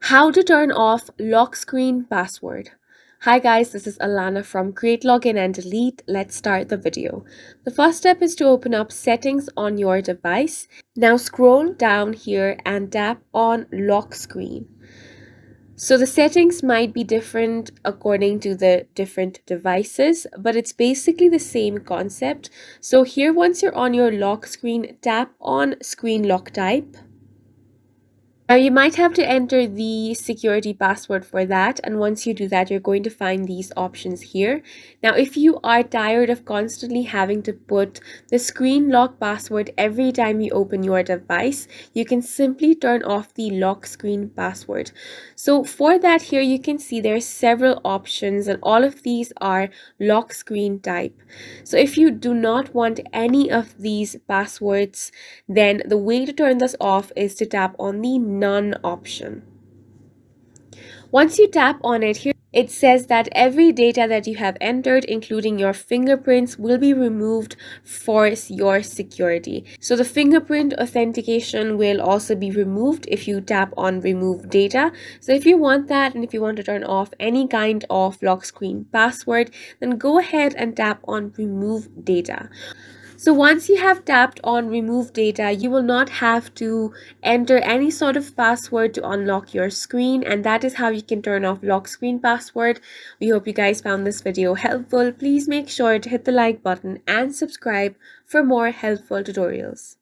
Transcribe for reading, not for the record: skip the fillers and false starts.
How to turn off lock screen password. Hi guys, this is Alana from Create Login and Delete. Let's start the video. The first step is to open up settings on your device. Now scroll down here and tap on lock screen. So the settings might be different according to the different devices, but it's basically the same concept. So here, once you're on your lock screen, tap on screen lock type. Now you might have to enter the security password for that, and once you do that, you're going to find these options here. Now if you are tired of constantly having to put the screen lock password every time you open your device, you can simply turn off the lock screen password. So for that, here you can see there's several options, and all of these are lock screen type. So if you do not want any of these passwords, then the way to turn this off is to tap on the none option. Once you tap on it, here it says that every data that you have entered, including your fingerprints, will be removed for your security. So the fingerprint authentication will also be removed if you tap on remove data. So if you want that, and if you want to turn off any kind of lock screen password, then go ahead and tap on remove data. So once you have tapped on remove data, you will not have to enter any sort of password to unlock your screen, and that is how you can turn off lock screen password. We hope you guys found this video helpful. Please make sure to hit the like button and subscribe for more helpful tutorials.